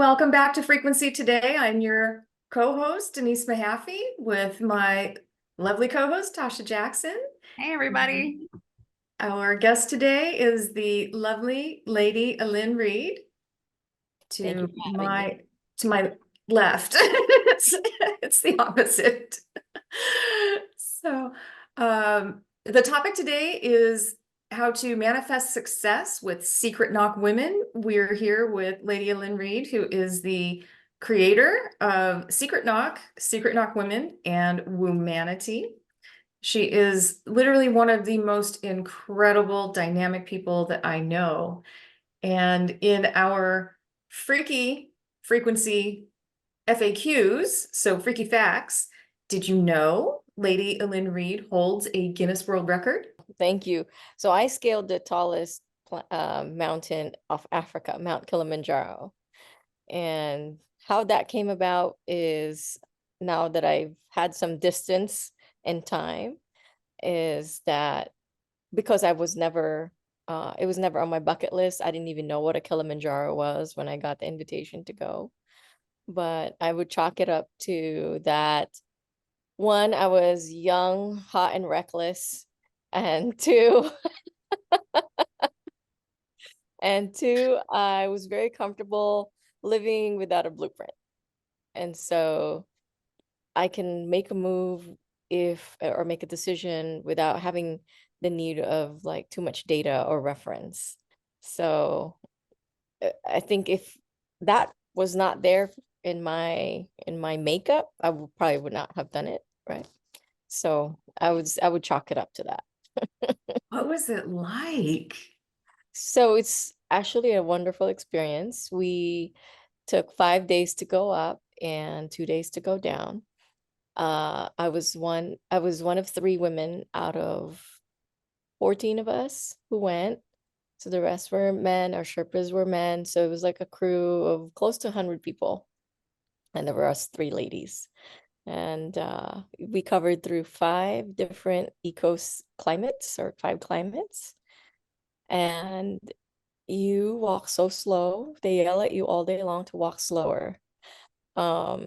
Welcome back to Frequency Today. I'm your co-host, Denise Mahaffey, with my lovely co-host, Tasha Jackson. Hey, everybody. Our guest today is the lovely Lady Allyn Reid. Thank you To for having me. my left. It's the opposite. So the topic today is how to manifest success with secret knock women. We're here with Lady Allyn Reid, who is the creator of Secret Knock Women, and Woomanity. She is literally one of the most incredible, dynamic people that I know. And in our freaky frequency FAQs, so freaky facts, did you know Lady Allyn Reid holds a Guinness World Record? Thank you. So I scaled the tallest mountain of Africa, Mount Kilimanjaro. And how that came about is, now that I've had some distance and time, is that because it was never on my bucket list. I didn't even know what a Kilimanjaro was when I got the invitation to go. But I would chalk it up to that. One, I was young, hot, and reckless. And two, I was very comfortable living without a blueprint. And so I can make a move or make a decision without having the need of like too much data or reference. So I think if that was not there in my makeup, I probably would not have done it, right? So I would chalk it up to that. What was it like? So it's actually a wonderful experience. We took 5 days to go up and 2 days to go down. I was one of 3 women out of 14 of us who went. So the rest were men. Our Sherpas were men. So it was like a crew of close to 100 people. And there were us 3 ladies. And we covered through 5 different climates, or 5 climates. And you walk so slow. They yell at you all day long to walk slower. Like,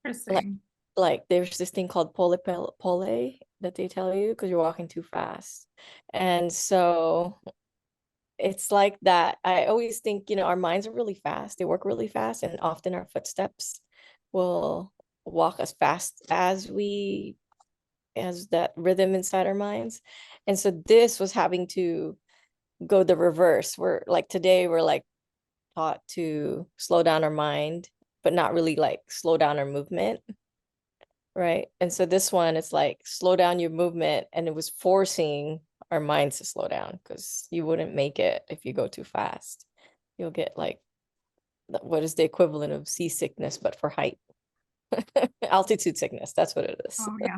Interesting. like there's this thing called pole that they tell you because you're walking too fast. And so it's like that. I always think, our minds are really fast. They work really fast, and often our footsteps will walk as fast as that rhythm inside our minds. And so this was having to go the reverse. Today we're like taught to slow down our mind, but not really like slow down our movement. Right. And so this one, it's like slow down your movement, and it was forcing our minds to slow down, because you wouldn't make it if you go too fast. You'll get like what is the equivalent of seasickness, but for height. Altitude sickness. That's what it is. Oh, yeah.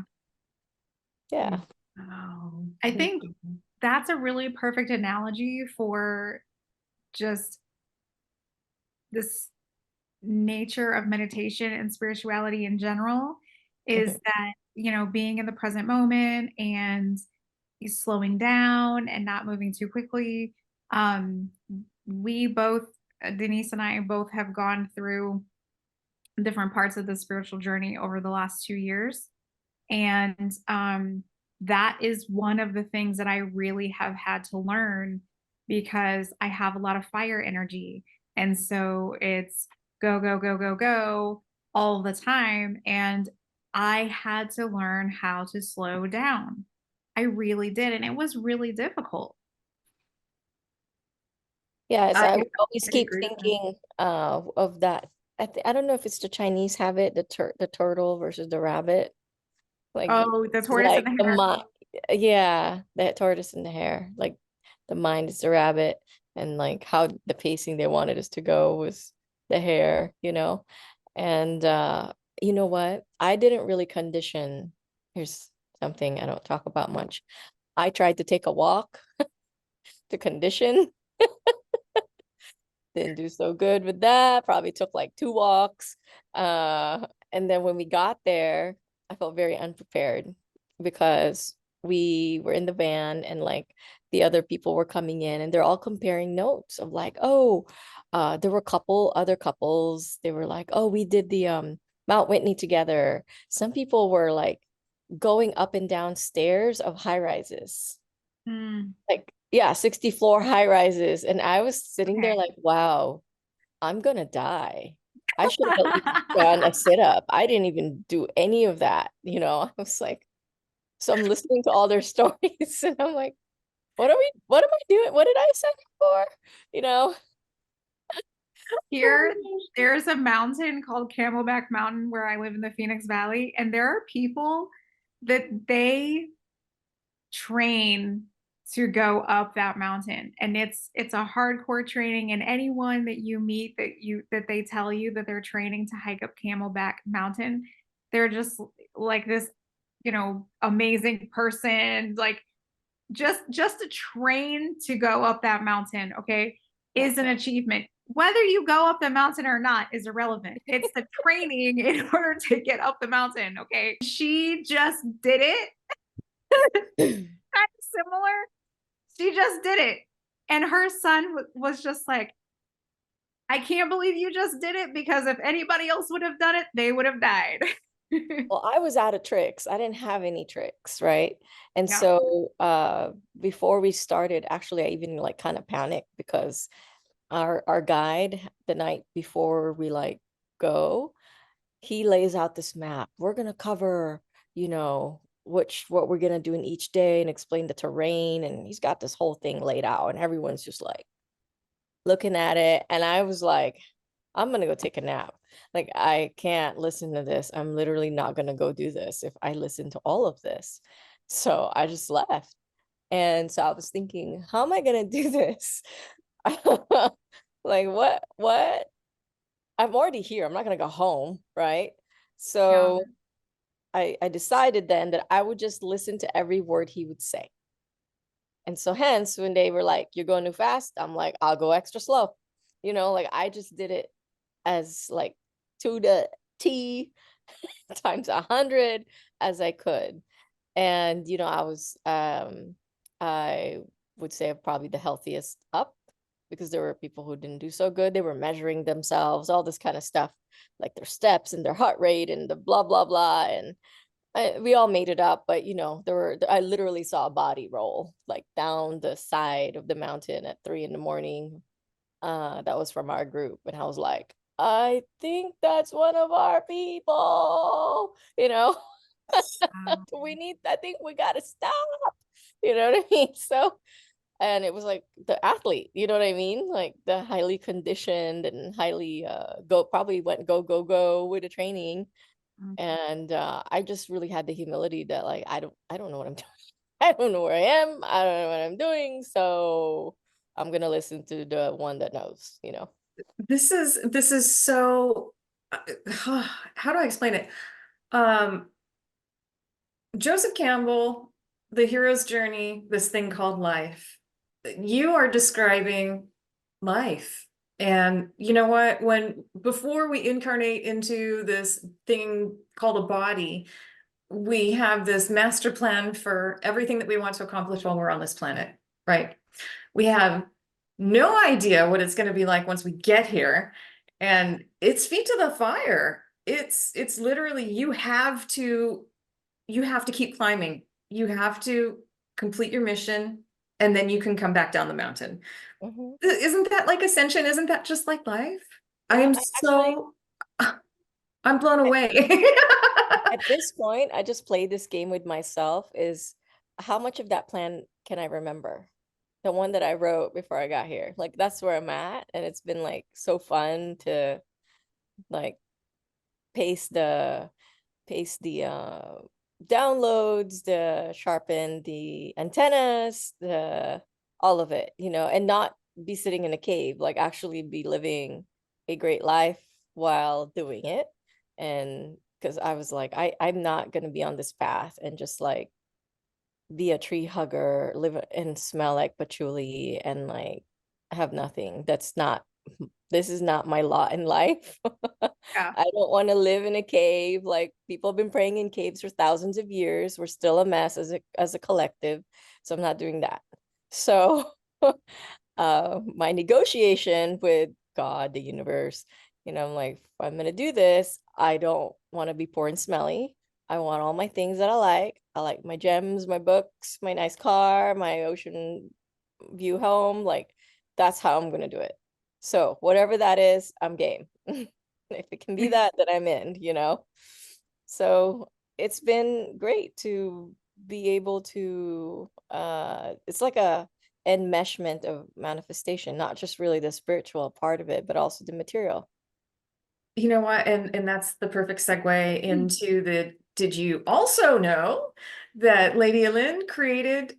Yeah. Oh, I think that's a really perfect analogy for just this nature of meditation and spirituality in general, is that, being in the present moment and slowing down and not moving too quickly. We both, Denise and I both, have gone through different parts of the spiritual journey over the last 2 years. And that is one of the things that I really have had to learn, because I have a lot of fire energy. And so it's go, go, go, go, go all the time. And I had to learn how to slow down. I really did. And it was really difficult. Yes, I would always I keep agree with that. thinking of that. I don't know if it's the Chinese have it, the turtle versus the rabbit. Like Oh, the tortoise and like the the hare. mind, yeah, the tortoise and the hare. Like the mind is the rabbit, and like how the pacing they wanted us to go was the hare. And you know what? I didn't really condition. Here's something I don't talk about much. I tried to take a walk to condition. Didn't do so good with that. Probably took like 2 walks. And then when we got there, I felt very unprepared, because we were in the van, and like the other people were coming in, and they're all comparing notes of like, oh, there were other couples. They were like, oh, we did the Mount Whitney together. Some people were like going up and down stairs of high rises. Mm, Like, yeah, 60 floor high rises. And I was sitting there okay. like, wow, I'm gonna die. I should have at least done a sit-up. I didn't even do any of that, you know. I was like, so I'm listening to all their stories and I'm like, what am I doing? What did I sign up for? You know? Here, there's a mountain called Camelback Mountain where I live in the Phoenix Valley, and there are people that they train to go up that mountain, and it's a hardcore training. And anyone that you meet that they tell you that they're training to hike up Camelback Mountain, they're just like this, amazing person, like just to train to go up that mountain, okay, is an achievement. Whether you go up the mountain or not is irrelevant. It's the training in order to get up the mountain, okay? She just did it. Kind of similar. She just did it. And her son was just like, I can't believe you just did it, because if anybody else would have done it, they would have died. Well, I was out of tricks. I didn't have any tricks, right? And Yeah. so before we started, actually I even like kind of panicked because our guide the night before we like go, he lays out this map. We're gonna cover, you know, what we're gonna do in each day and explain the terrain. And he's got this whole thing laid out, and everyone's just like looking at it. And I was like, I'm gonna go take a nap. Like, I can't listen to this. I'm literally not gonna go do this if I listen to all of this. So I just left. And so I was thinking, how am I gonna do this? Like, what? I'm already here. I'm not gonna go home, right? Yeah. So I decided then that I would just listen to every word he would say. And so hence when they were like, you're going too fast, I'm like, I'll go extra slow. You know, like I just did it as like to the T times 100 as I could. And you know, I would say probably the healthiest up, because there were people who didn't do so good. They were measuring themselves, all this kind of stuff, like their steps and their heart rate and the blah blah blah. And we all made it up, but you know, I literally saw a body roll like down the side of the mountain at 3 a.m. That was from our group, and I was like, I think that's one of our people, you know. I think we gotta stop, you know what I mean? So, and it was like the athlete, you know what I mean, like the highly conditioned and highly probably went go with the training. And I just really had the humility that like I don't know what I'm doing. I don't know where I am. I don't know what I'm doing. So I'm gonna listen to the one that knows, you know. This is so, how do I explain it? Joseph Campbell, the hero's journey, this thing called life. You are describing life. And you know what? Before we incarnate into this thing called a body, we have this master plan for everything that we want to accomplish while we're on this planet, right? We have no idea what it's going to be like once we get here. And it's feet to the fire. It's literally, you have to keep climbing. You have to complete your mission, and then you can come back down the mountain. Mhm. Isn't that like ascension? Isn't that just like life? I Yeah, am I actually so, I'm blown away. at this point, I just play this game with myself, is how much of that plan can I remember? The one that I wrote before I got here. Like that's where I'm at. And it's been like so fun to like pace the downloads, the sharpen the antennas, the all of it, you know, and not be sitting in a cave, like actually be living a great life while doing it. And because I was like, I'm not gonna be on this path and just like be a tree hugger, live and smell like patchouli and like have nothing. This is not my lot in life. Yeah. I don't want to live in a cave. Like people have been praying in caves for thousands of years. We're still a mess as a collective. So I'm not doing that. So my negotiation with God, the universe, I'm like, if I'm gonna do this, I don't want to be poor and smelly. I want all my things that I like. I like my gems, my books, my nice car, my ocean view home. Like, that's how I'm gonna do it. So whatever that is, I'm game. If it can be that, then I'm in. So it's been great to be able to it's like a enmeshment of manifestation, not just really the spiritual part of it, but also the material. You know what? And that's the perfect segue into did you also know that Lady Allyn created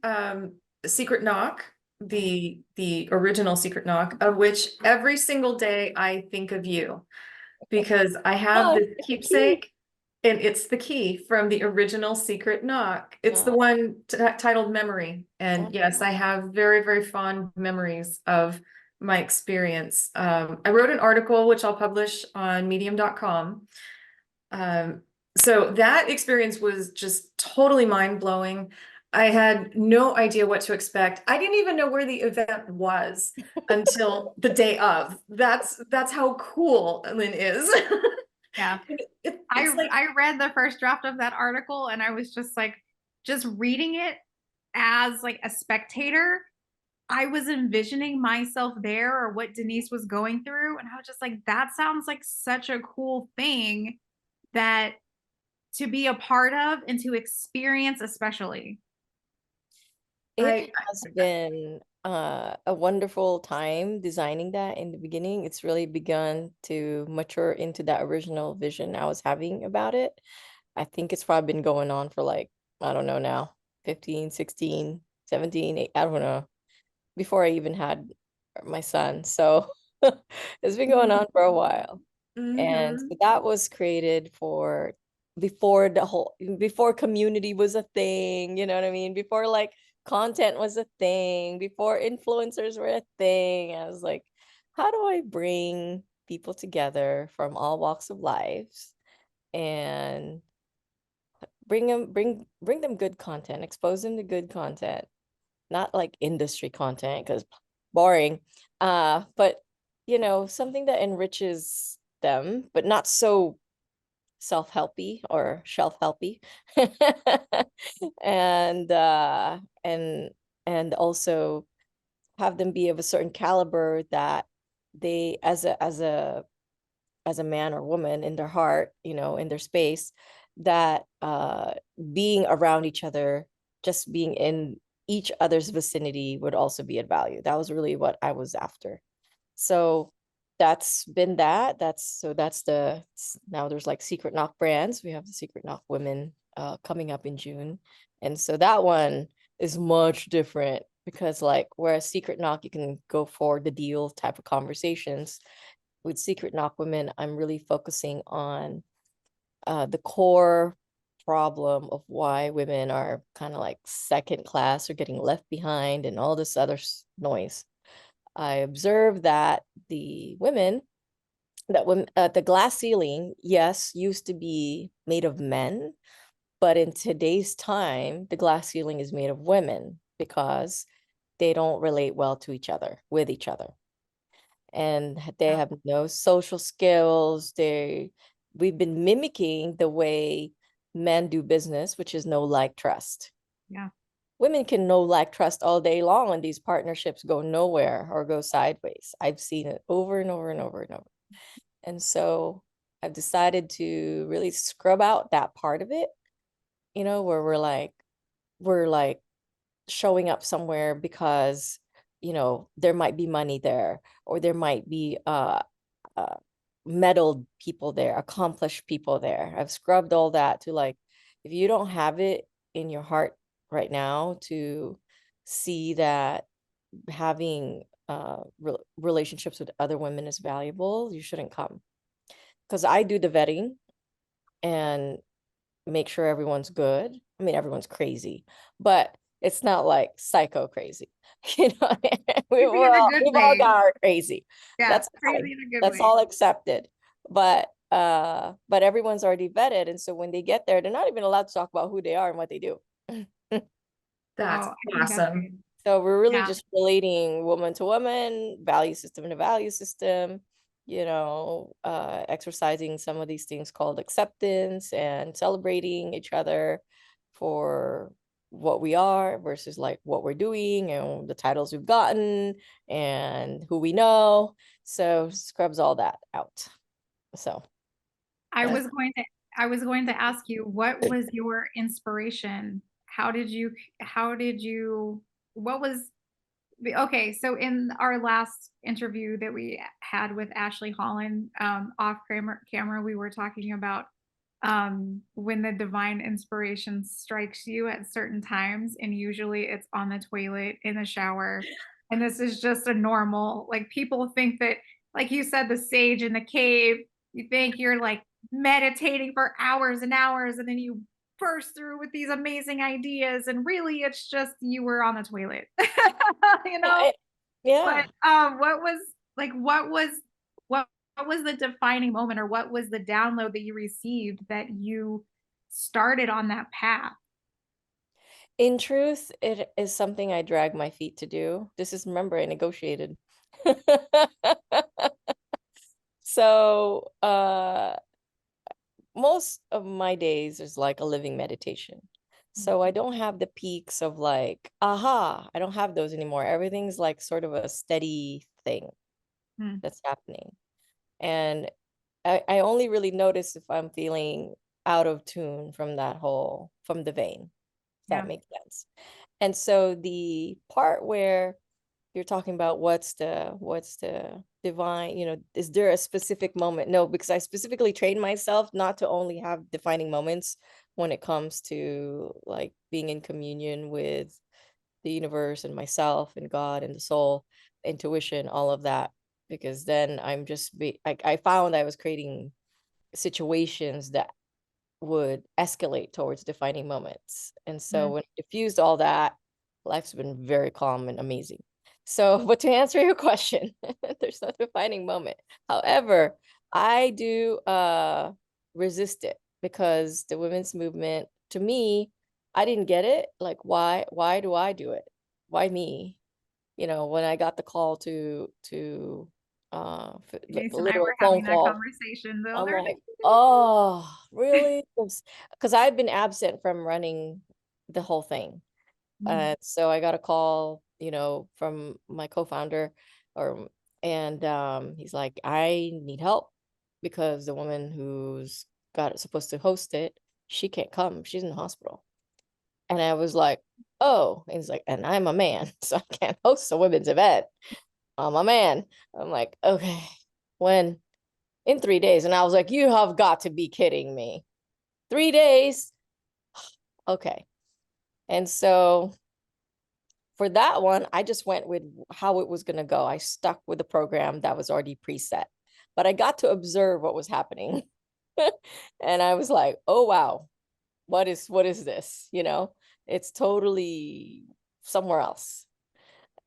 Secret Knock, the original Secret Knock, of which every single day I think of you because I have Oh, this it's the key. keepsake and it's the key from the original Secret Knock. It's the Oh, one titled Memory. And oh, yes, I have very, very fond memories of my experience. I wrote an article, which I'll publish on medium.com. So that experience was just totally mind-blowing. I had no idea what to expect. I didn't even know where the event was until the day of. That's how cool Lynn is. Yeah. It's like, I read the first draft of that article and I was just like, just reading it as like a spectator, I was envisioning myself there or what Denise was going through. And I was just like, that sounds like such a cool thing that to be a part of and to experience, especially. it I has been a wonderful time designing that in the beginning. It's really begun to mature into that original vision I was having about it. I think it's probably been going on for like, I don't know now, 15, 16, 17, I don't know, before I even had my son. So it's been going on for a while. And Mhm. so that was created for before community was a thing, you know what I mean? Before like content was a thing, before influencers were a thing. I was like, how do I bring people together from all walks of life and bring them good content, expose them to good content, not like industry content because boring. But something that enriches them, but not so self-helpy or shelf-helpy. and and also have them be of a certain caliber that they as a man or woman in their heart, in their space, that being around each other, just being in each other's vicinity would also be of value. That was really what I was after. So that's been that. Now there's like Secret Knock brands. We have the Secret Knock women coming up in June. And so that one is much different because like whereas Secret Knock, you can go for the deal type of conversations. With Secret Knock women, I'm really focusing on the core problem of why women are kind of like second class or getting left behind and all this other noise. I observed that when the glass ceiling, yes, used to be made of men, but in today's time, the glass ceiling is made of women because they don't relate well to each other, with each other. And they have no social skills. We've been mimicking the way men do business, which is no like trust. Yeah. Women can know like trust all day long and these partnerships go nowhere or go sideways. I've seen it over and over and over and over. And so I've decided to really scrub out that part of it, where we're like showing up somewhere because, there might be money there or there might be uh meddled people there, accomplished people there. I've scrubbed all that to like, if you don't have it in your heart right now to see that having relationships with other women is valuable, you shouldn't come. Because I do the vetting and make sure everyone's good. I mean, everyone's crazy, but it's not like psycho crazy. We, Crazy in a good we've all way. got our crazy. Yeah, That's fine. crazy in a good That's way. all accepted. But everyone's already vetted. And so when they get there, they're not even allowed to talk about who they are and what they do. that's Oh, I think that's awesome. great. So we're really Yeah. just relating woman to woman, value system to value system, exercising some of these things called acceptance and celebrating each other for what we are versus like what we're doing and the titles we've gotten and who we know. So scrubs all that out. So I that's was going to I was going to ask you, what was your inspiration? What was okay, so in our last interview that we had with Ashley Holland, off camera, we were talking about when the divine inspiration strikes you at certain times, and usually it's on the toilet, in the shower. And this is just a normal, like, people think that, like you said, the sage in the cave, you think you're like meditating for hours and hours, and then you burst through with these amazing ideas, and really it's just you were on the toilet. You know. yeah. But what was like what was the defining moment, or what was the download that you received that you started on that path? In truth, it is something I drag my feet to do. This is, remember, I negotiated. So, most of my days is like a living meditation. So I don't have the peaks of like, aha, I don't have those anymore. Everything's like sort of a steady thing Hmm. that's happening. And I only really notice if I'm feeling out of tune from from the vein, if that Yeah. makes sense. And so the part where you're talking about what's the divine, is there a specific moment? No, because I specifically trained myself not to only have defining moments when it comes to like being in communion with the universe and myself and God and the soul, intuition, all of that. Because then I found I was creating situations that would escalate towards defining moments. And so Hmm. when I diffused all that, life's been very calm and amazing. So, but to answer your question, there's no defining moment. However, I do resist it because the women's movement, to me, I didn't get it. Like, why do I do it? Why me? When I got the call to Denise and I literal were phone having that call, conversation the I'm other like, day. oh, really? Because I've been absent from running the whole thing. Hmm. So I got a call, from my co-founder, or and he's like, I need help because the woman who's got it supposed to host it, she can't come. She's in the hospital. And I was like, oh, and he's like, and I'm a man, so I can't host a women's event. I'm a man. I'm like, okay, when? In 3 days. And I was like, you have got to be kidding me. 3 days? Okay. And so for that one, I just went with how it was going to go. I stuck with the program that was already preset, but I got to observe what was happening. And I was like, oh, wow, what is this? It's totally somewhere else.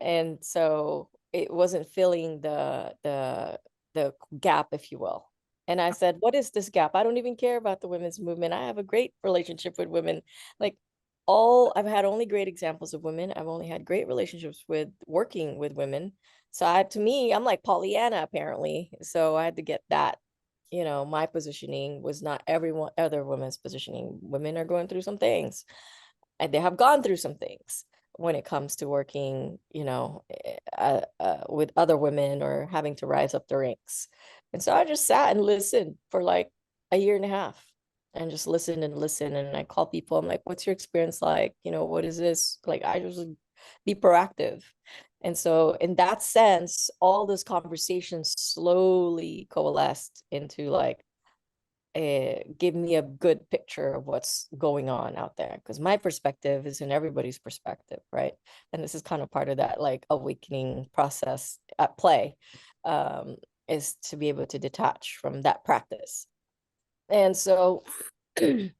And so it wasn't filling the gap, if you will. And I said, what is this gap? I don't even care about the women's movement. I have a great relationship with women. Like, I've had only great examples of women. I've only had great relationships with working with women. So to me, I'm like Pollyanna, apparently. So I had to get that. My positioning was not everyone other women's positioning. Women are going through some things, and they have gone through some things when it comes to working, with other women or having to rise up the ranks. And so I just sat and listened for like a year and a half and just listened and listened. And I call people, I'm like, what's your experience like? What is this? Like, I just be proactive. And so in that sense, all those conversations slowly coalesced into like, give me a good picture of what's going on out there, because my perspective is in everybody's perspective, right? And this is kind of part of that like awakening process at play, is to be able to detach from that practice. And so and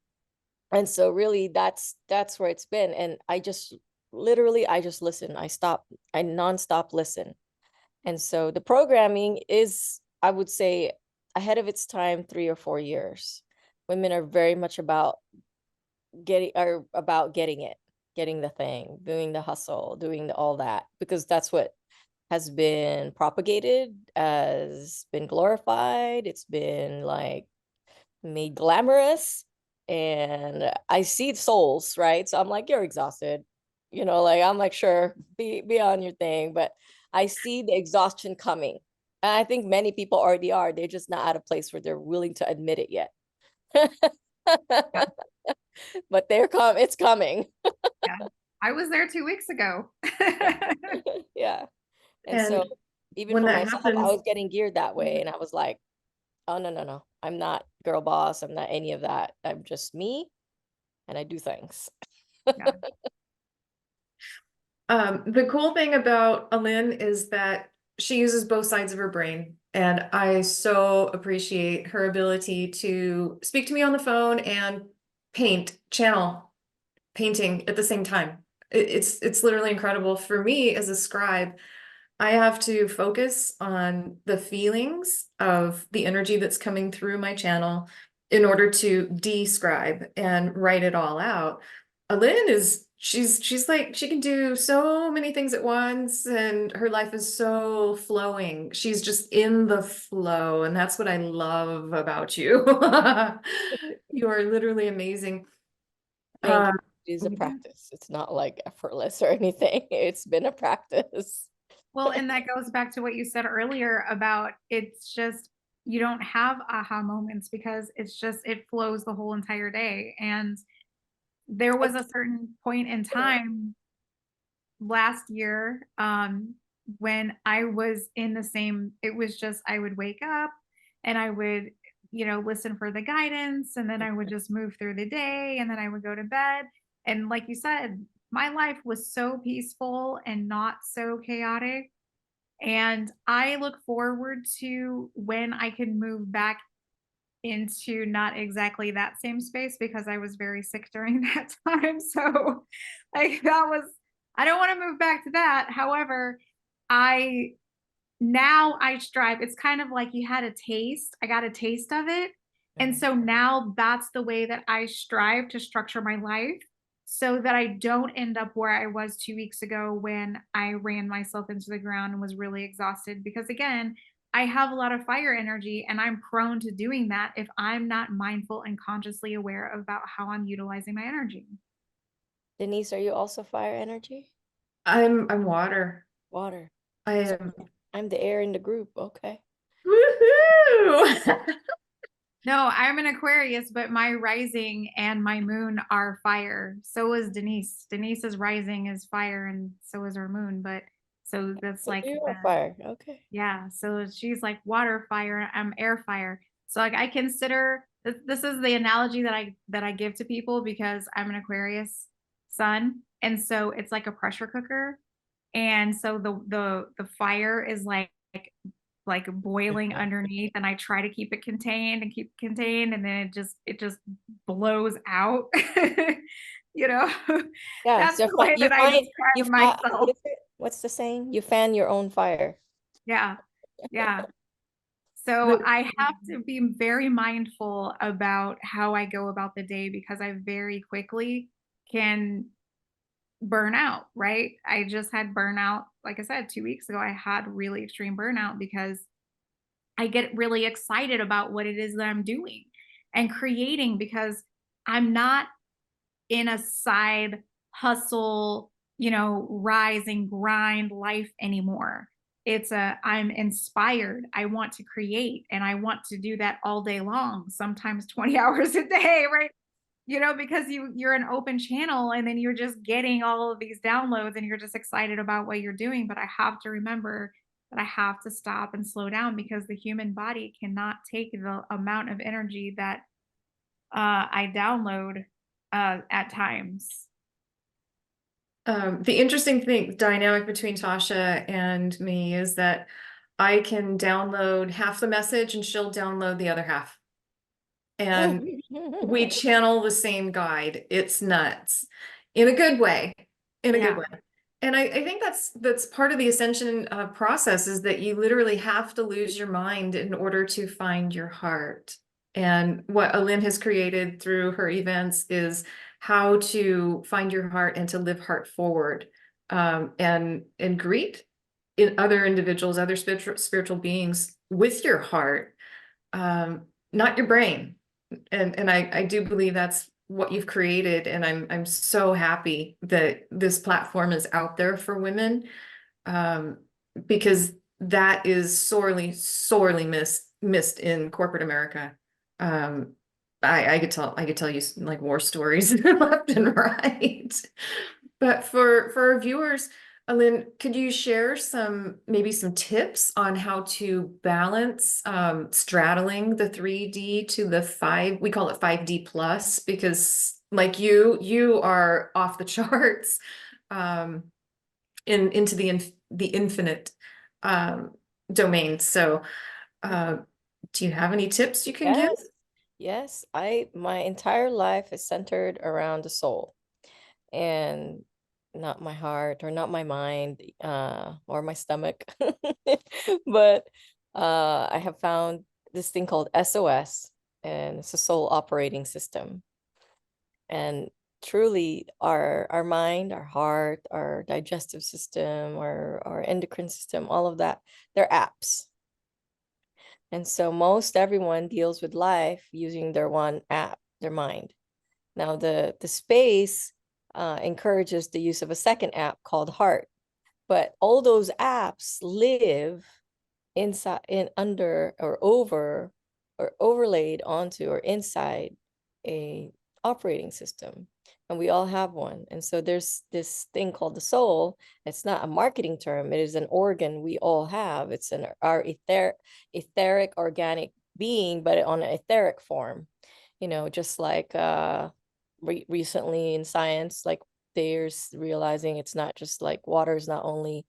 so really that's where it's been. And I just listen. I nonstop listen. And so the programming is, I would say, ahead of its time, 3 or 4 years. Women are very much about getting it. getting the thing, doing the hustle, doing all that, because that's what has been propagated, has been glorified. It's been like made glamorous. And I see souls, right? So I'm like, you're exhausted. Like I'm like, sure, be on your thing. But I see the exhaustion coming. And I think many people already are. They're just not at a place where they're willing to admit it yet. Yeah. But it's coming. Yeah. I was there 2 weeks ago. Yeah. And And so even when for that myself, I happens, was getting geared that way. And I was like, oh, no, no, no. I'm not girl boss. I'm not any of that. I'm just me and I do things. Yeah. the cool thing about Allyn is that she uses both sides of her brain. And I so appreciate her ability to speak to me on the phone and channel painting at the same time. It's literally incredible. For me as a scribe, I have to focus on the feelings of the energy that's coming through my channel in order to describe and write it all out. Allyn she's like, she can do so many things at once, and her life is so flowing. She's just in the flow, and that's what I love about you. You are literally amazing. Thank Uh, you. It is a practice. It's not like effortless or anything. It's been a practice. Well, and that goes back to what you said earlier about it's just you don't have aha moments because it flows the whole entire day. And there was a certain point in time last year when I was in the same, it was just I would wake up and I would, listen for the guidance, and then I would just move through the day, and then I would go to bed. And like you said, my life was so peaceful and not so chaotic. And I look forward to when I can move back into not exactly that same space because I was very sick during that time. So, like, I don't want to move back to that. However, I I strive. It's kind of like you had a taste. I got a taste of it. And so now that's the way that I strive to structure my life so that I don't end up where I was 2 weeks ago when I ran myself into the ground and was really exhausted. Because again, I have a lot of fire energy and I'm prone to doing that if I'm not mindful and consciously aware about how I'm utilizing my energy. Denise, are you also fire energy? I'm water. Water. I So am. I'm the air in the group. Okay. Woohoo! No, I'm an Aquarius, but my rising and my moon are fire. So is Denise. Denise's rising is fire, and so is her moon. But so that's So like, you are fire. Okay. yeah. So she's like water fire. I'm air fire. So like I consider this is the analogy that I give to people because I'm an Aquarius sun, and so it's like a pressure cooker, and so the fire is like boiling underneath, and I try to keep it contained and keep it contained, and then it just blows out. you know Yeah. that's So the way you that I find describe what myself. is it? What's the saying? You fan your own fire. Yeah, yeah. So I have to be very mindful about how I go about the day because I very quickly can burn out, right? I just had burnout, like I said, 2 weeks ago. I had really extreme burnout because I get really excited about what it is that I'm doing and creating because I'm not in a side hustle, rise and grind life anymore. I'm inspired. I want to create and I want to do that all day long, sometimes 20 hours a day, right? Because you're an open channel and then you're just getting all of these downloads and you're just excited about what you're doing. But I have to remember that I have to stop and slow down because the human body cannot take the amount of energy that I download at times. The interesting dynamic between Tasha and me is that I can download half the message and she'll download the other half. And we channel the same guide. It's nuts in a good way, in a good Yeah. way. And I think that's part of the ascension process is that you literally have to lose your mind in order to find your heart. And what Allyn has created through her events is how to find your heart and to live heart forward, and greet in other individuals, other spiritual beings with your heart, not your brain. And I do believe that's what you've created, and I'm so happy that this platform is out there for women, because that is sorely missed in corporate America. I could tell you like war stories left and right. But for our viewers, Allyn, could you share maybe some tips on how to balance straddling the 3D to the 5, we call it 5D plus, because like you are off the charts, into the infinite domain. So do you have any tips you can give? Yes. Yes. My entire life is centered around the soul and not my heart or not my mind, or my stomach. But I have found this thing called SOS, and it's a soul operating system. And truly our mind, our heart, our digestive system, our endocrine system, all of that, they're apps. And so most everyone deals with life using their one app, their mind. Now the space encourages the use of a second app called heart, but all those apps live inside, in, under, or over, or overlaid onto, or inside a operating system, and we all have one. And so there's this thing called the soul. It's not a marketing term, it is an organ we all have. It's our etheric organic being, but on an etheric form, just like recently in science, like they're realizing it's not just like water is not only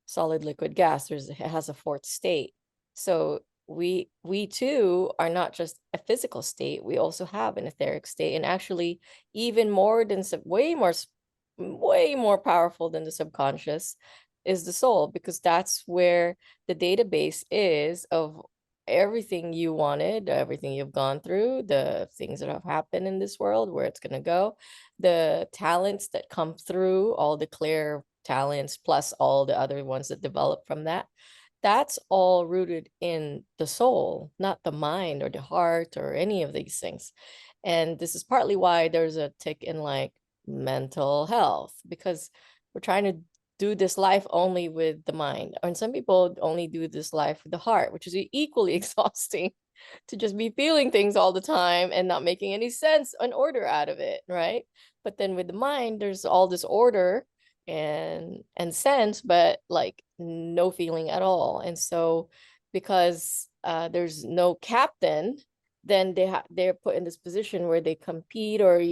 solid, liquid, gas. It has a fourth state. So we too are not just a physical state. We also have an etheric state, and actually even more than way more powerful than the subconscious is the soul, because that's where the database is of everything you wanted, everything you've gone through, the things that have happened in this world, where it's going to go, the talents that come through, all the clear talents, plus all the other ones that develop from that. That's all rooted in the soul, not the mind or the heart or any of these things. And this is partly why there's a tick in like mental health, because we're trying to do this life only with the mind. And some people only do this life with the heart, which is equally exhausting, to just be feeling things all the time and not making any sense and order out of it, right? But then with the mind, there's all this order and sense, but like no feeling at all. And so because there's no captain, then they're put in this position where they compete, or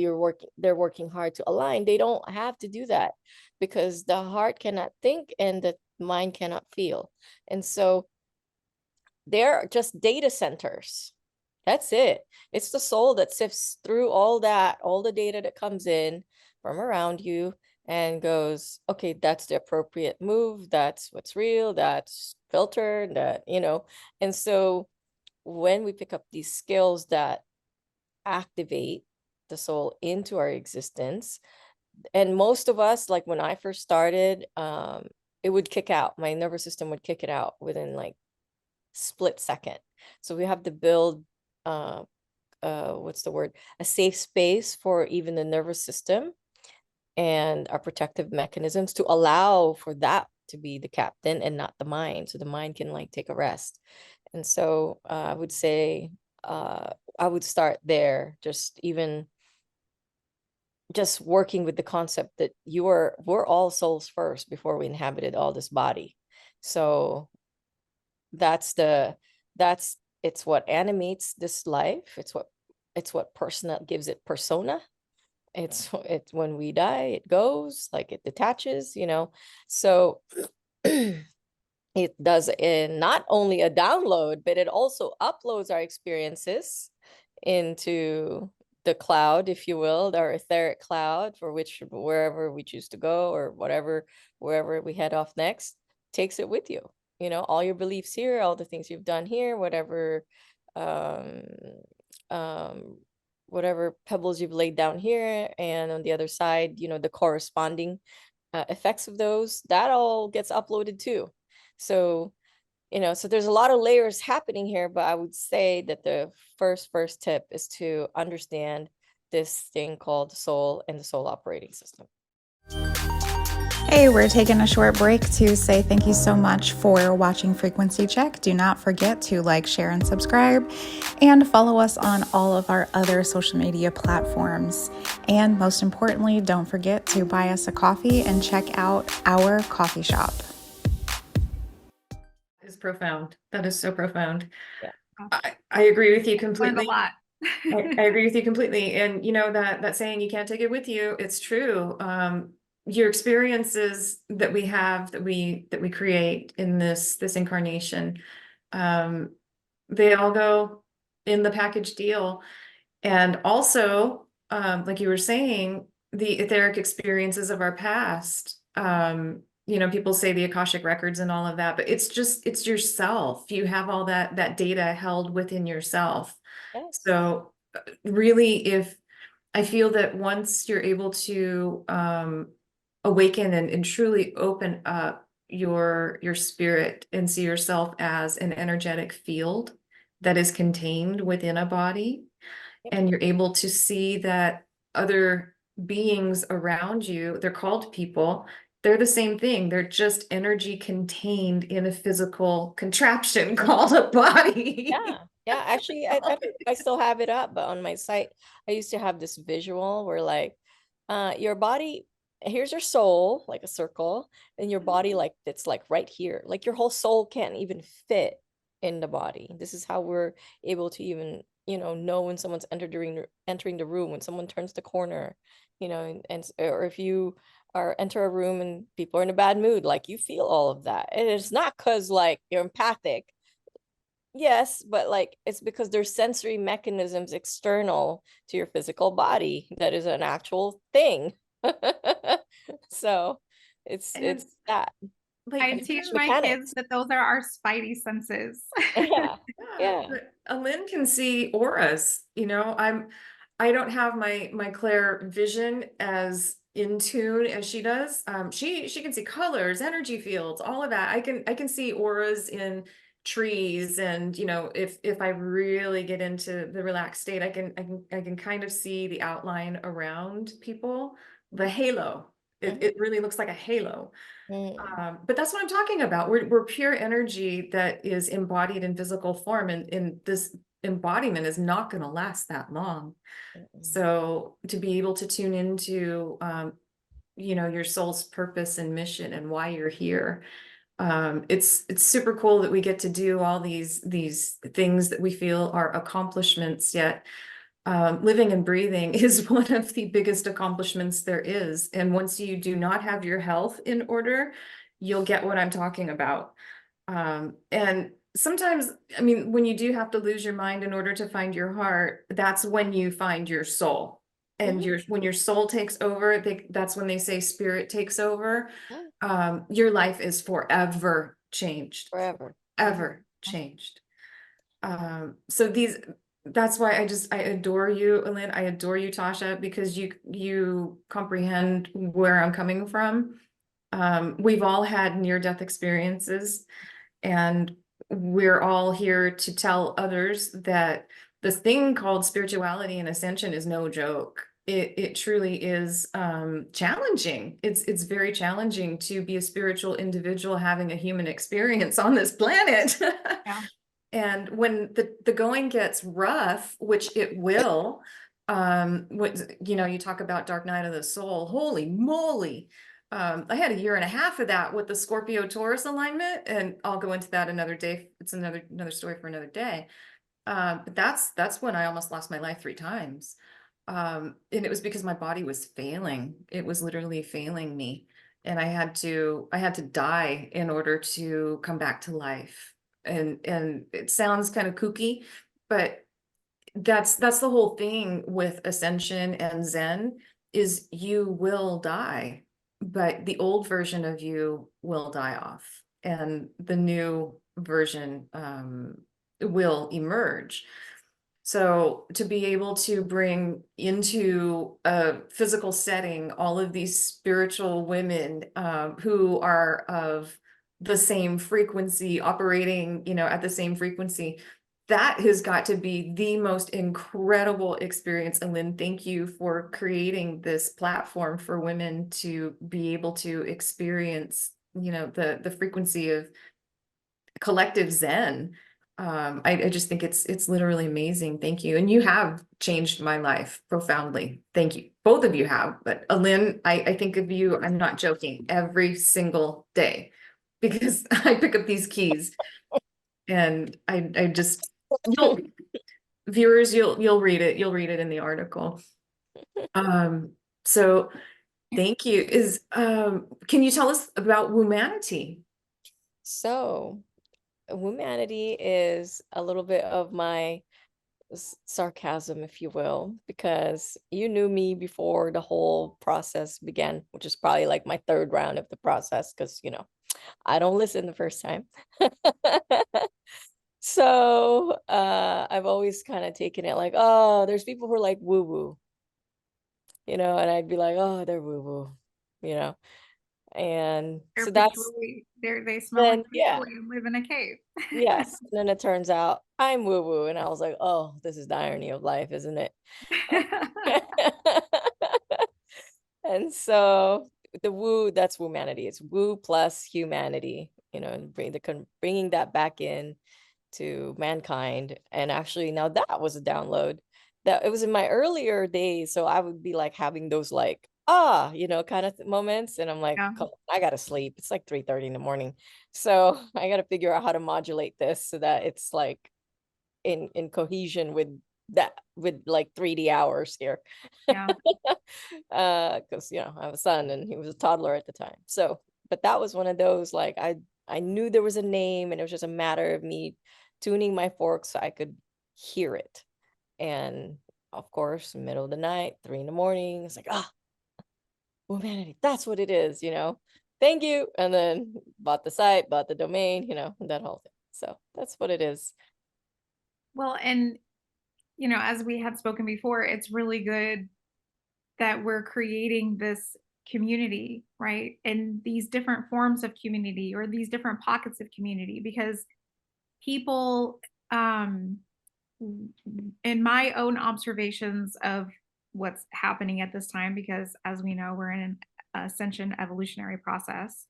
they're working hard to align. They don't have to do that, because the heart cannot think and the mind cannot feel. And so they're just data centers. That's it. It's the soul that sifts through all the data that comes in from around you and goes, okay, that's the appropriate move. That's what's real. That's filtered, And so when we pick up these skills that activate the soul into our existence, and most of us, like when I first started, it would kick out. My nervous system would kick it out within like split second. So we have to build what's the word, a safe space for even the nervous system and our protective mechanisms to allow for that to be the captain and not the mind, so the mind can like take a rest. And so I would say I would start there, just working with the concept that we're all souls first before we inhabited all this body. So it's what animates this life. It's what gives it persona. It's when we die, it goes, like it detaches, So it does not only a download, but it also uploads our experiences into the cloud, if you will, our etheric cloud, for which wherever we choose to go, or wherever we head off next, takes it with you. All your beliefs here, all the things you've done here, whatever whatever pebbles you've laid down here, and on the other side, the corresponding effects of those, that all gets uploaded too. So, so there's a lot of layers happening here, but I would say that the first tip is to understand this thing called the soul and the soul operating system. Hey, we're taking a short break to say thank you so much for watching Frequency Check. Do not forget to like, share, and subscribe, and follow us on all of our other social media platforms. And most importantly, don't forget to buy us a coffee and check out our coffee shop. Is profound. That is so profound. Yeah. I agree with you Learned a completely. lot. I agree with you completely. And that saying, you can't take it with you, it's true. Your experiences that we have, that we create in this incarnation, they all go in the package deal. And also, like you were saying, the etheric experiences of our past, people say the Akashic records and all of that, but it's yourself. You have all that data held within yourself. Yes. So really, if I feel that once you're able to awaken and truly open up your spirit and see yourself as an energetic field that is contained within a body, Yep. and you're able to see that other beings around you, they're called people, they're the same thing. They're just energy contained in a physical contraption called a body. Yeah. Actually, I think I still have it up, but on my site, I used to have this visual where like, your body, here's your soul, like a circle, and your body, like it's like right here, like your whole soul can't even fit in the body. This is how we're able to even, know when someone's entering the room, when someone turns the corner, or if you enter a room and people are in a bad mood, like you feel all of that. And it's not because like you're empathic. Yes, but like it's because there's sensory mechanisms external to your physical body that is an actual thing. So it's that. Like, I teach my Mechanics. kids that those are our spidey senses. Yeah. Yeah. but Allyn can see auras. I don't have my Claire vision as in tune as she does. She can see colors, energy fields, all of that. I can see auras in trees, and if I really get into the relaxed state, I can kind of see the outline around people, the halo. It really looks like a halo. But that's what I'm talking about. We're pure energy that is embodied in physical form, and this embodiment is not going to last that long. So to be able to tune into, your soul's purpose and mission and why you're here, it's super cool that we get to do all these things that we feel are accomplishments, yet living and breathing is one of the biggest accomplishments there is. And once you do not have your health in order, you'll get what I'm talking about. And sometimes, I mean, when you do have to lose your mind in order to find your heart, that's when you find your soul. And when your soul takes over, that's when they say spirit takes over. Your life is forever changed. Forever. Ever changed. So that's why I adore you, Allyn. I adore you, Tasha, because you comprehend where I'm coming from. We've all had near-death experiences, and we're all here to tell others that this thing called spirituality and ascension is no joke. It truly is challenging. It's very challenging to be a spiritual individual having a human experience on this planet. Yeah. And when the going gets rough, which it will, you talk about dark night of the soul, holy moly. I had 1.5 years of that with the Scorpio Taurus alignment, and I'll go into that another day. It's another story for another day. But that's when I almost lost my life 3 times. And it was because my body was failing. It was literally failing me. And I had to die in order to come back to life. And it sounds kind of kooky, but that's the whole thing with ascension and Zen, is you will die, but the old version of you will die off, and the new version will emerge. So to be able to bring into a physical setting all of these spiritual women who are of the same frequency, operating, at the same frequency, that has got to be the most incredible experience. And Lynn, thank you for creating this platform for women to be able to experience, the frequency of collective Zen. I just think it's literally amazing. Thank you. And you have changed my life profoundly. Thank you. Both of you have, but Lynn, I think of you, I'm not joking, every single day because I pick up these keys and I just, you'll viewers, you'll read it. You'll read it in the article. So thank you. Can you tell us about Woomanity? So, Woomanity is a little bit of my sarcasm, if you will, because you knew me before the whole process began, which is probably like my third round of the process, because, I don't listen the first time. So, I've always kind of taken it like, oh, there's people who are like woo woo, and I'd be like, oh, they're woo woo, and They're so that's patchouli. They smell then, like yeah. patchouli and live in a cave. Yes. And then it turns out I'm woo woo. And I was like, oh, this is the irony of life, isn't it? And so the woo, that's Woomanity. It's woo plus humanity, and bringing that back in to mankind. And actually, now that was a download that it was in my earlier days. So I would be like having those like, kind of moments. And I'm like, Yeah. come on, I gotta sleep. It's like 3:30 in the morning. So I gotta figure out how to modulate this so that it's like in cohesion with like 3D hours here. Yeah. Because I have a son and he was a toddler at the time. So, but that was one of those like I knew there was a name and it was just a matter of me tuning my fork so I could hear it. And of course, middle of the night, 3 in the morning, it's like, Woomanity, that's what it is, Thank you. And then bought the site, bought the domain, that whole thing. So that's what it is. Well, and as we had spoken before, it's really good that we're creating this community, right? And these different forms of community or these different pockets of community, because people, in my own observations of what's happening at this time, because as we know, we're in an ascension evolutionary process.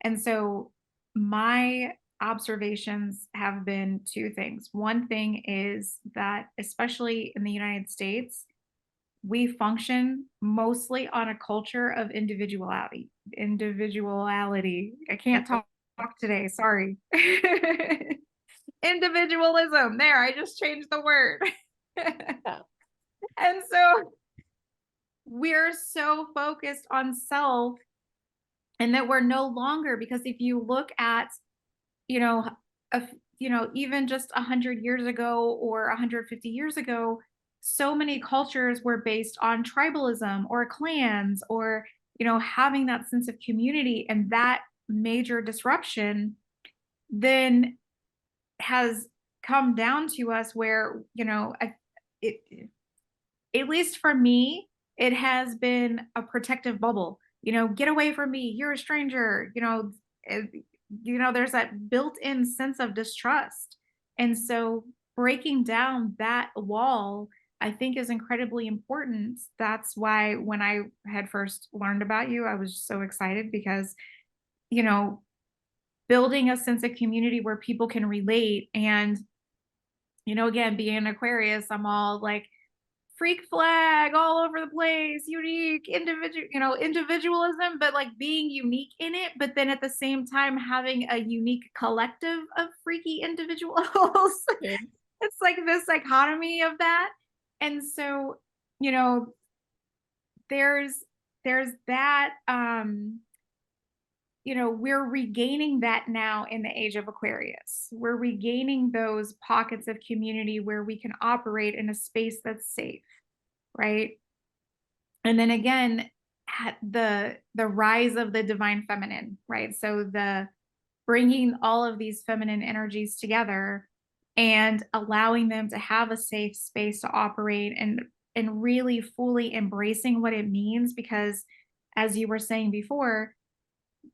And so my observations have been two things. One thing is that, especially in the United States, we function mostly on a culture of individuality. I can't talk today. Sorry. Individualism. There, I just changed the word. And so we're so focused on self, and that we're no longer, because if you look at, even just 100 years ago or 150 years ago, so many cultures were based on tribalism or clans or, having that sense of community. And that major disruption then has come down to us where, at least for me, it has been a protective bubble. Get away from me. You're a stranger. There's that built-in sense of distrust. And so breaking down that wall, I think, is incredibly important. That's why when I had first learned about you, I was so excited because, building a sense of community where people can relate. And, again, being an Aquarius, I'm all like, freak flag all over the place, unique, individualism, but like being unique in it, but then at the same time having a unique collective of freaky individuals. It's like this dichotomy of that. And so, there's that, we're regaining that now in the age of Aquarius. We're regaining those pockets of community where we can operate in a space that's safe, right? And then again, the rise of the divine feminine, right? So the bringing all of these feminine energies together and allowing them to have a safe space to operate, and really fully embracing what it means. Because as you were saying before,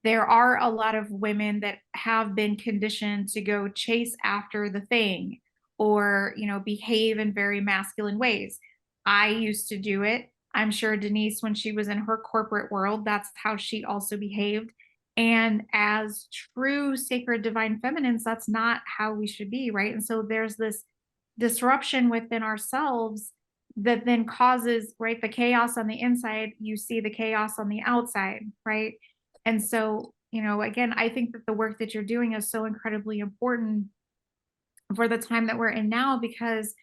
there are a lot of women that have been conditioned to go chase after the thing, or, behave in very masculine ways. I used to do it. I'm sure Denise, when she was in her corporate world, that's how she also behaved. And as true sacred divine feminines, that's not how we should be, right? And so there's this disruption within ourselves that then causes, right, the chaos on the inside. You see the chaos on the outside, right? And so, again, I think that the work that you're doing is so incredibly important for the time that we're in now, because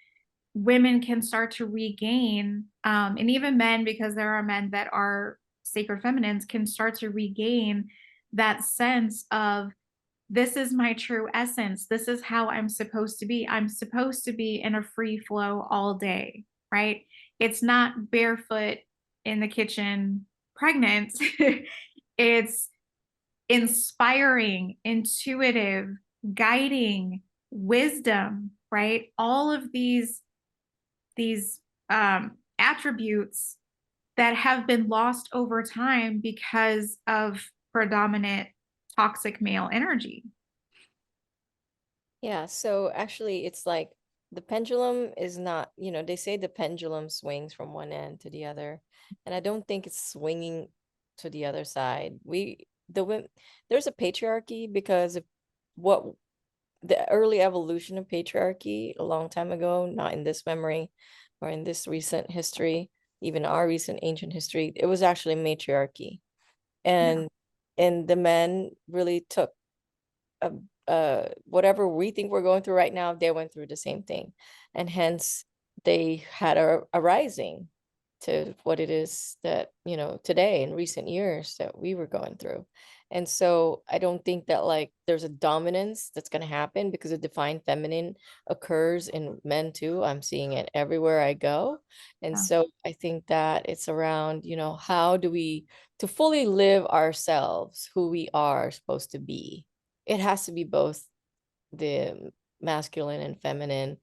women can start to regain, and even men, because there are men that are sacred feminines, can start to regain that sense of, this is my true essence. This is how I'm supposed to be. I'm supposed to be in a free flow all day, right? It's not barefoot in the kitchen pregnant. It's inspiring, intuitive, guiding, wisdom, right? All of these attributes that have been lost over time because of predominant toxic male energy. Yeah, so actually it's like the pendulum is not, they say the pendulum swings from one end to the other, and I don't think it's swinging to the other side. There's a patriarchy because of what the early evolution of patriarchy a long time ago, not in this memory or in this recent history, even our recent ancient history, it was actually matriarchy. And the men really took whatever we think we're going through right now, they went through the same thing. And hence they had a rising to what it is that, today in recent years that we were going through. And so I don't think that like there's a dominance that's going to happen, because a divine feminine occurs in men too. I'm seeing it everywhere I go. And so I think that it's around, how do we to fully live ourselves, who we are supposed to be. It has to be both the masculine and feminine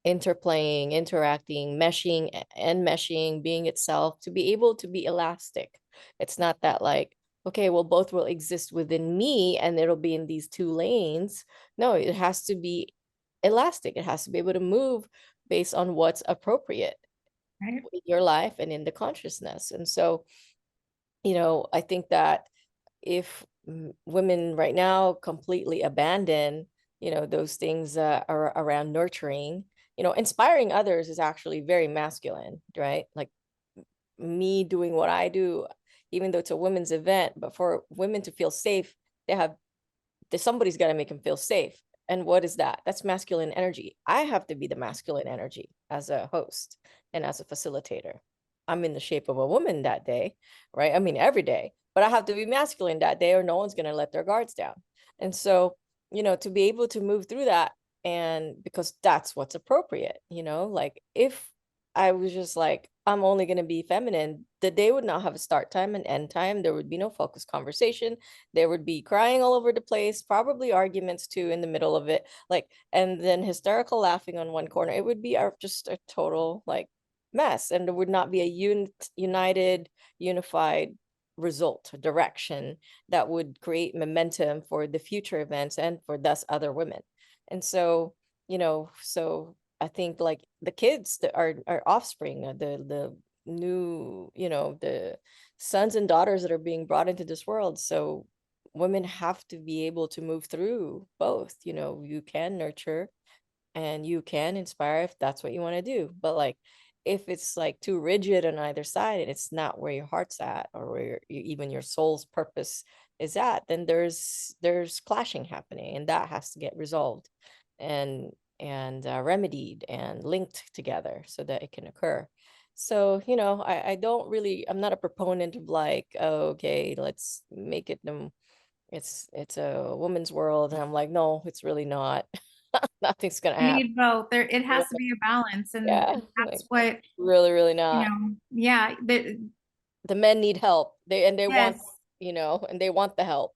interplaying, interacting, meshing and meshing, being itself, to be able to be elastic. It's not that like, okay, well, both will exist within me and it'll be in these two lanes. No, it has to be elastic. It has to be able to move based on what's appropriate, right, in your life and in the consciousness. And so, I think that if women right now completely abandon, those things are around nurturing, inspiring others is actually very masculine, right? Like me doing what I do, even though it's a women's event, but for women to feel safe, somebody's got to make them feel safe. And what is that? That's masculine energy. I have to be the masculine energy as a host and as a facilitator. I'm in the shape of a woman that day, right? I mean, every day, but I have to be masculine that day or no one's going to let their guards down. And so, to be able to move through that, and because that's what's appropriate, like if I was just like, I'm only going to be feminine, the day would not have a start time and end time. There would be no focused conversation. There would be crying all over the place, probably arguments too in the middle of it, like, and then hysterical laughing on one corner. It would be just a total like mess, and there would not be a united, unified result, direction that would create momentum for the future events and for thus other women. And so, so I think like the kids that are our offspring, the new, the sons and daughters that are being brought into this world. So women have to be able to move through both. You can nurture and you can inspire if that's what you want to do. But like, if it's like too rigid on either side and it's not where your heart's at, or where even your soul's purpose is at, then there's clashing happening, and that has to get resolved and remedied and linked together so that it can occur. So, I'm not a proponent of like, oh, okay, let's make it it's a woman's world. And I'm like, no, it's really not. Nothing's gonna You happen. need both. It has to be a balance, and Yeah, that's like, what, really, really not. yeah. The men need help. They want, Yes. and they want the help.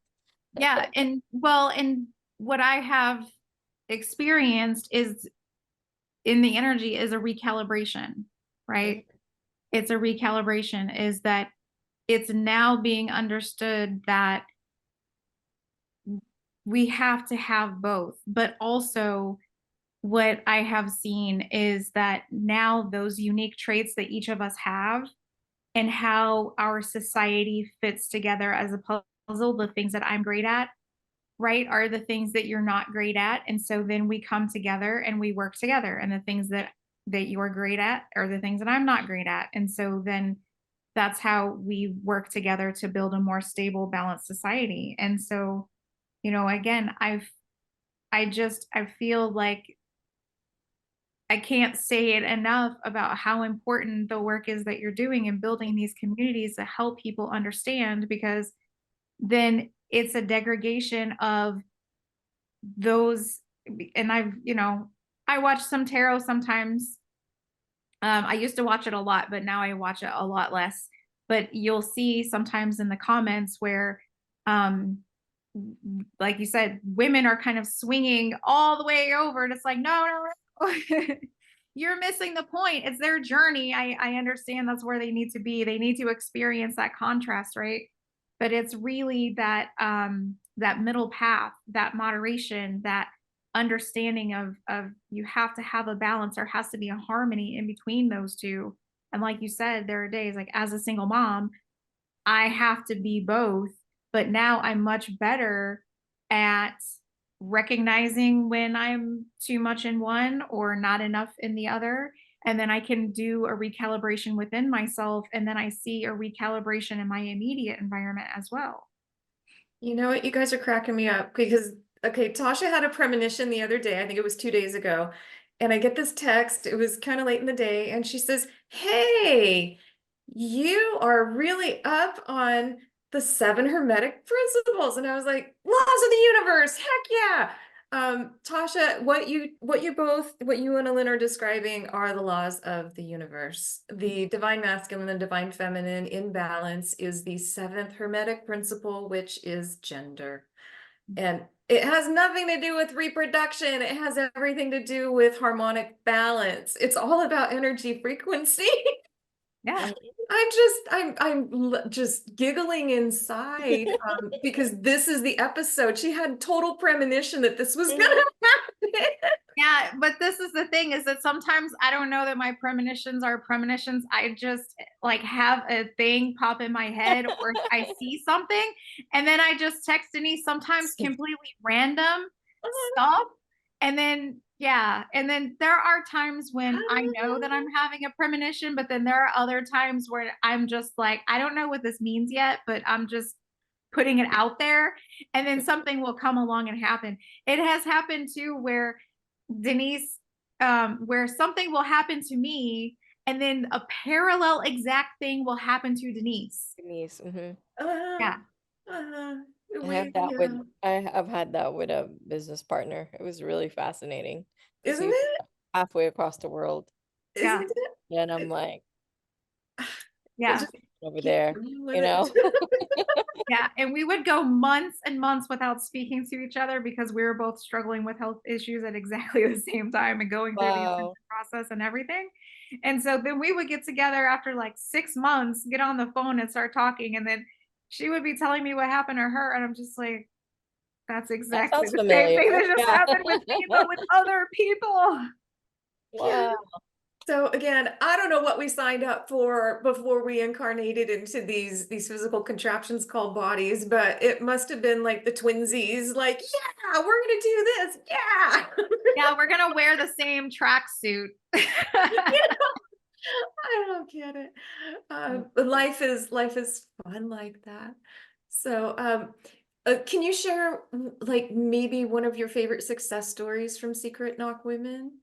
Yeah. And well, and what I have experienced is in the energy is a recalibration, right? It's a recalibration, is that it's now being understood that we have to have both, but also what I have seen is that now those unique traits that each of us have and how our society fits together as a puzzle, the things that I'm great at, right, are the things that you're not great at. And so then we come together and we work together, and the things that you're great at are the things that I'm not great at. And so then that's how we work together to build a more stable, balanced society. And so, you know, again, I feel like I can't say it enough about how important the work is that you're doing in building these communities to help people understand, because then it's a degradation of those. And I've, you know, I watch some tarot sometimes. I used to watch it a lot, but now I watch it a lot less. But you'll see sometimes in the comments where, like you said, women are kind of swinging all the way over, and it's like, no, you're missing the point. It's their journey. I understand that's where they need to be. They need to experience that contrast, right? But it's really that that middle path, that moderation, that understanding of you have to have a balance. There has to be a harmony in between those two. And like you said, there are days, like as a single mom, I have to be both, but now I'm much better at recognizing when I'm too much in one or not enough in the other. And then I can do a recalibration within myself. And then I see a recalibration in my immediate environment as well. You know what? You guys are cracking me up because, okay, Tasha had a premonition the other day. I think it was 2 days ago. And I get this text. It was kind of late in the day. And she says, "Hey, you are really up on the 7 Hermetic principles." And I was like, "Laws of the universe. Heck yeah." Tasha, what you and Allyn are describing are the laws of the universe. The divine masculine and divine feminine in balance is the 7th Hermetic principle, which is gender. And it has nothing to do with reproduction. It has everything to do with harmonic balance. It's all about energy frequency. Yeah. I'm just giggling inside because this is the episode. She had total premonition that this was gonna happen. Yeah, but this is the thing, is that sometimes I don't know that my premonitions are premonitions. I just like have a thing pop in my head, or I see something, and then I just text Denise, sometimes completely random stuff. And then, yeah, and then there are times when I know that I'm having a premonition, but then there are other times where I'm just like, I don't know what this means yet, but I'm just putting it out there, and then something will come along and happen. It has happened too, where Denise, where something will happen to me, and then a parallel exact thing will happen to Denise. Denise, Yeah. I've had that with a business partner. It was really fascinating. Isn't He's it? halfway across the world. Yeah. Isn't it? And I'm like, Yeah. Just over keep there, going with you know? Yeah. And we would go months and months without speaking to each other because we were both struggling with health issues at exactly the same time and going through the Wow. process and everything. And so then we would get together after like 6 months, get on the phone and start talking. And then she would be telling me what happened to her. And I'm just like, that's That exactly sounds the same thing familiar. that just Yeah. happened with me, but with other people. Wow. So again, I don't know what we signed up for before we incarnated into these physical contraptions called bodies, but it must have been like the twinsies, like, yeah, we're gonna do this. Yeah. Yeah, we're gonna wear the same tracksuit. I don't get it. But life is fun like that. So can you share like maybe one of your favorite success stories from Secret Knock Women?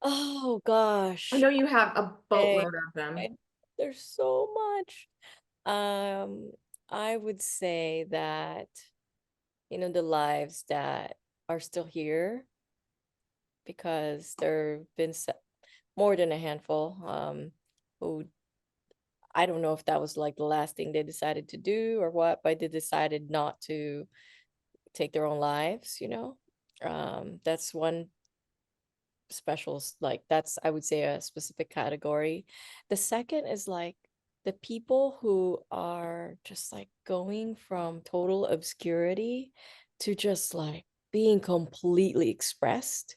Oh I gosh. know you have a Okay. boatload of them. There's so much. I would say that, the lives that are still here, because there have been more than a handful, who, I don't know if that was like the last thing they decided to do or what, but they decided not to take their own lives, That's one like that's, I would say, a specific category. The second is like the people who are just like going from total obscurity to just like being completely expressed,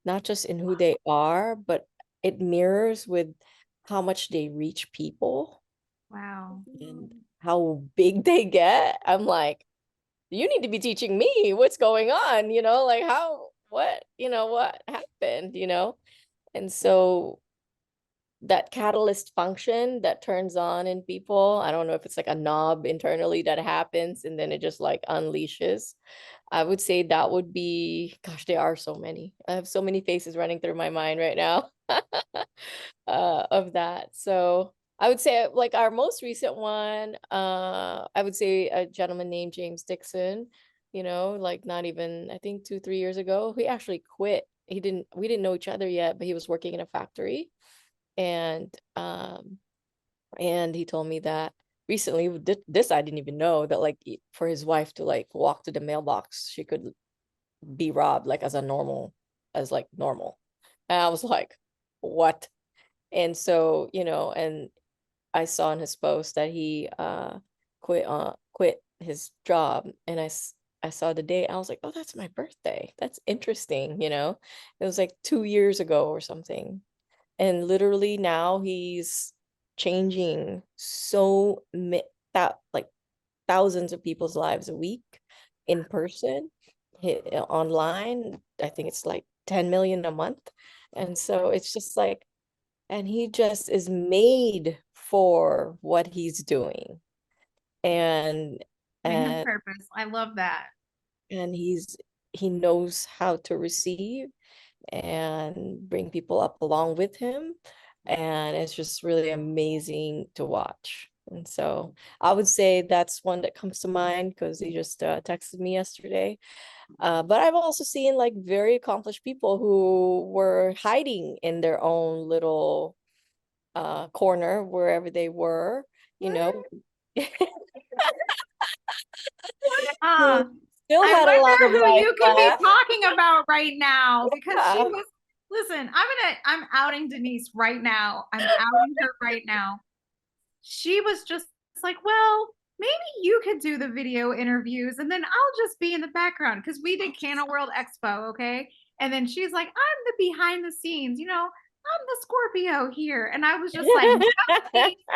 not just in who they are, but it mirrors with how much they reach people Wow. and how big they get. I'm like, you need to be teaching me what's going on, like what happened, And so that catalyst function that turns on in people, I don't know if it's like a knob internally that happens and then it just like unleashes. I would say that would be, gosh, there are so many. I have so many faces running through my mind right now of that. So I would say like our most recent one, I would say a gentleman named James Dixon, like not even, I think 2-3 years ago, he actually quit. We didn't know each other yet, but he was working in a factory. And he told me that recently, this I didn't even know, that like for his wife to like walk to the mailbox, she could be robbed like as normal. And I was like, what? And so, and I saw in his post that he quit his job, and I saw the date. I was like, oh, that's my birthday. That's interesting, It was like 2 years ago or something. And literally now he's changing that like thousands of people's lives a week in person, online. I think it's like 10 million a month. And so it's just like, and he just is made for what he's doing. And Giving him and purpose. I love that. and he knows how to receive and bring people up along with him. And it's just really amazing to watch. And so I would say that's one that comes to mind because he just texted me yesterday. But I've also seen like very accomplished people who were hiding in their own little corner wherever they were, you know. Ah, Who still I had a lot of wonder who life you could be left. talking about right now, because she Yeah. was, listen, I'm outing Denise right now. I'm outing her right now. She was just like, well, maybe you could do the video interviews and then I'll just be in the background, because we did Cana World Expo, okay? And then she's like, I'm the behind the scenes, I'm the Scorpio here. And I was just like,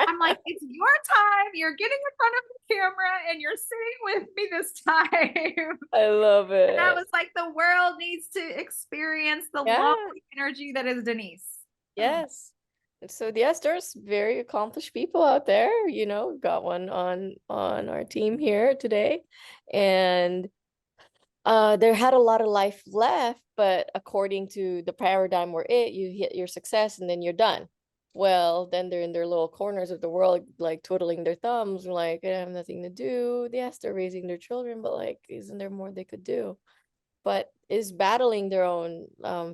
I'm like, it's your time. You're getting in front of the camera and you're sitting with me this time. I love And I it. was like, the world needs to experience the Yeah. lovely energy that is Denise. Yes. And so yes, there's very accomplished people out there, got one on our team here today. And there had a lot of life left, but according to the paradigm you hit your success and then you're done. Well, then they're in their little corners of the world, like twiddling their thumbs, like I have nothing to do. Yes, they're raising their children, but like, isn't there more they could do? But is battling their own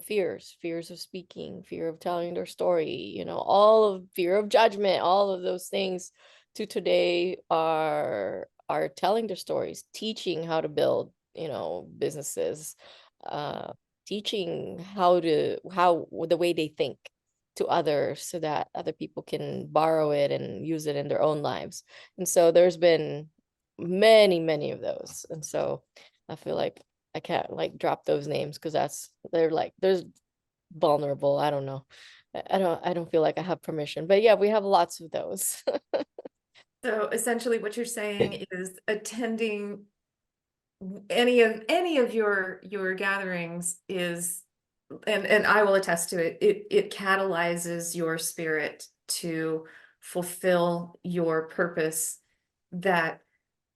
fears of speaking, fear of telling their story, all of fear of judgment, all of those things to today are telling their stories, teaching how to build, businesses, teaching how the way they think to others so that other people can borrow it and use it in their own lives. And so there's been many, many of those. And so I feel like I can't like drop those names because there's vulnerable. I don't know. I don't feel like I have permission, but yeah, we have lots of those. So essentially what you're saying is attending any of your gatherings is, and I will attest to it, it catalyzes your spirit to fulfill your purpose that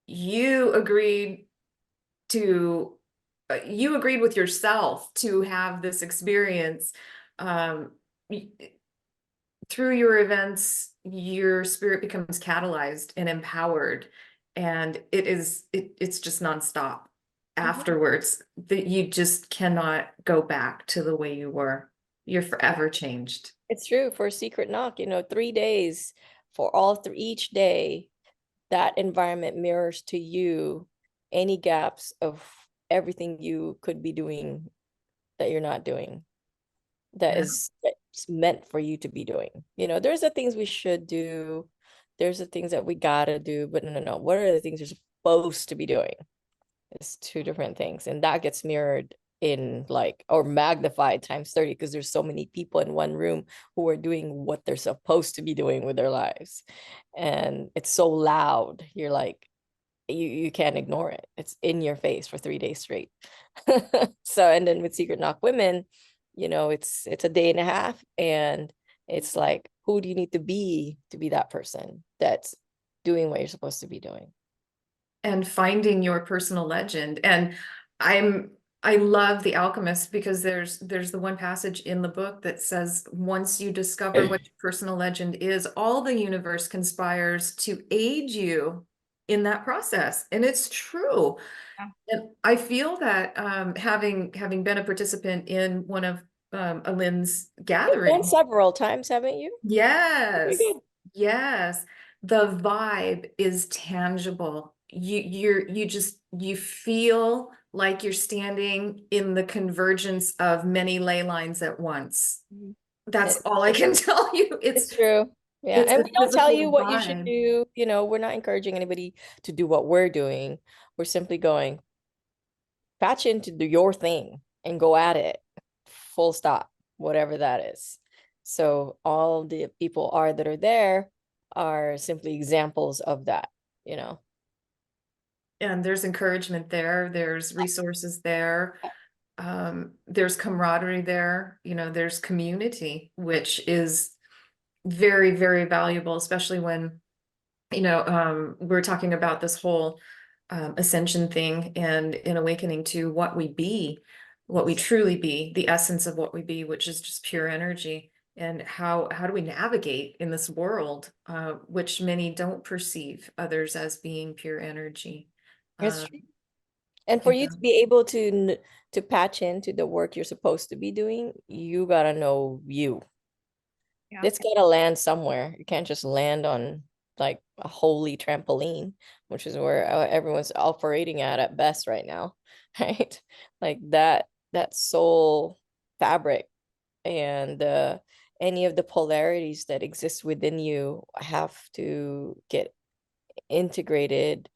you agreed with yourself to have this experience. Through your events, your spirit becomes catalyzed and empowered, and it's just nonstop afterwards, that you just cannot go back to the way you were. You're forever changed. It's true for Secret Knock, 3 days for all through each day, that environment mirrors to you any gaps of everything you could be doing that you're not doing, that's meant for you to be doing. You know, there's the things we should do, there's the things that we gotta do, but no, what are the things you're supposed to be doing? It's two different things, and that gets mirrored in like, or magnified times 30, because there's so many people in one room who are doing what they're supposed to be doing with their lives, and it's so loud, you're like, you can't ignore it, it's in your face for 3 days straight. So, and then with Secret Knock Women, you know, it's a day and a half, and it's like, who do you need to be that person that's doing what you're supposed to be doing? And finding your personal legend. And I love The Alchemist, because there's the one passage in the book that says, once you discover what your personal legend is, all the universe conspires to aid you in that process. And it's true. Yeah. And I feel that having been a participant in one of Allyn's You've done gatherings. several times, haven't you? Very Yes. good. Yes. The vibe is tangible. You feel like you're standing in the convergence of many ley lines at once. That's all I can tell you. It's true. Yeah. It's And a we don't tell you physical what you should vibe. do. You know, we're not encouraging anybody to do what we're doing. We're simply going, patch into your thing and go at it. Full stop, whatever that is. So all the people that are there are simply examples of that, you know. And there's encouragement there. There's resources there. There's camaraderie there. You know, there's community, which is very, very valuable, especially when, you know, we're talking about this whole ascension thing, and in awakening to what we truly be, the essence of what we be, which is just pure energy. And how do we navigate in this world, which many don't perceive others as being pure energy. It's Um, true. And for you to be able to patch into the work you're supposed to be doing, you gotta know you. Yeah. It's gotta land somewhere. You can't just land on like a holy trampoline, which is where everyone's operating at best right now, right? Like that soul fabric, and any of the polarities that exist within you have to get integrated,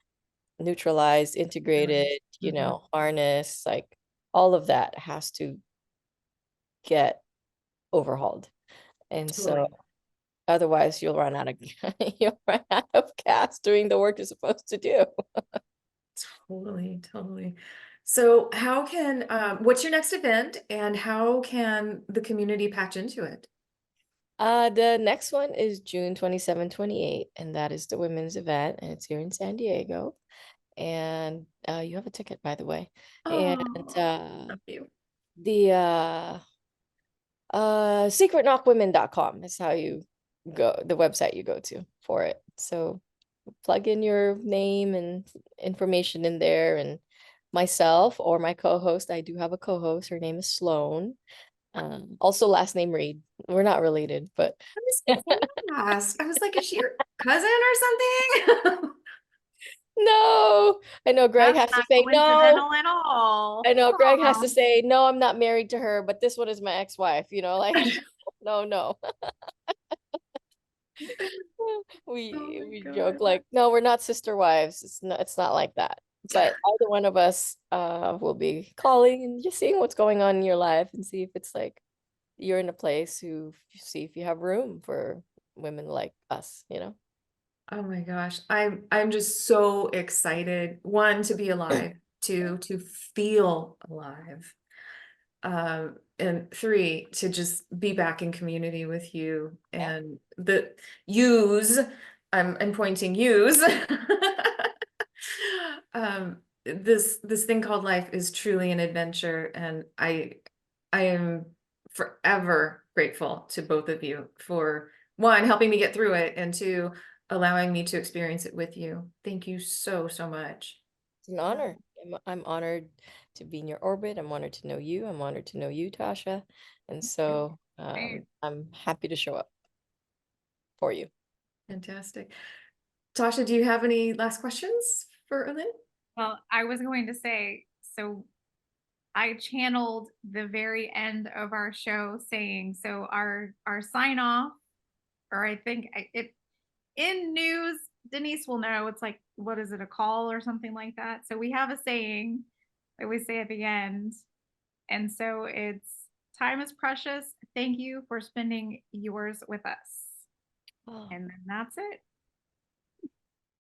neutralized, integrated, you know, harness, like all of that has to get overhauled. And so otherwise you'll run out of you'll run out of gas doing the work you're supposed to do. Totally. So how can, what's your next event, and how can the community patch into it? The next one is June 27, 28, and that is the women's event, and it's here in San Diego. And you have a ticket, by the way. And Love you. the secretknockwomen.com is how you go, the website you go to for it. So plug in your name and information in there, and myself or my co-host, I do have a co-host, her name is Sloan. Also last name Reid. We're not related, but I was like, is she your cousin or something? no, I know Greg That's has to not say no. coincidental at all. I know Greg has to Aw. say no, I'm not married to her, but this one is my ex-wife, you know, like no. Oh We my joke God. like, no, we're not sister wives. It's not like that. But either one of us will be calling and just seeing what's going on in your life, and see if it's like you're in a place who see if you have room for women like us, you know. Oh my gosh. I'm just so excited. One, to be alive. Two, to feel alive. And three, to just be back in community with you, Yeah. and I'm pointing use. This thing called life is truly an adventure, and I am forever grateful to both of you for, one, helping me get through it, and two, allowing me to experience it with you. Thank you so much. It's an honor. I'm honored to be in your orbit. I'm honored to know you. I'm honored to know you, Tasha. And so I'm happy to show up for you. Fantastic. Tasha, do you have any last questions for Allyn? Well, I was going to say, So I channeled the very end of our show saying, so our sign off, or I think it in news, Denise will know, it's like, what is it, a call or something like that? So we have a saying that we say at the end. And so it's, time is precious. Thank you for spending yours with us. Oh, And then that's it.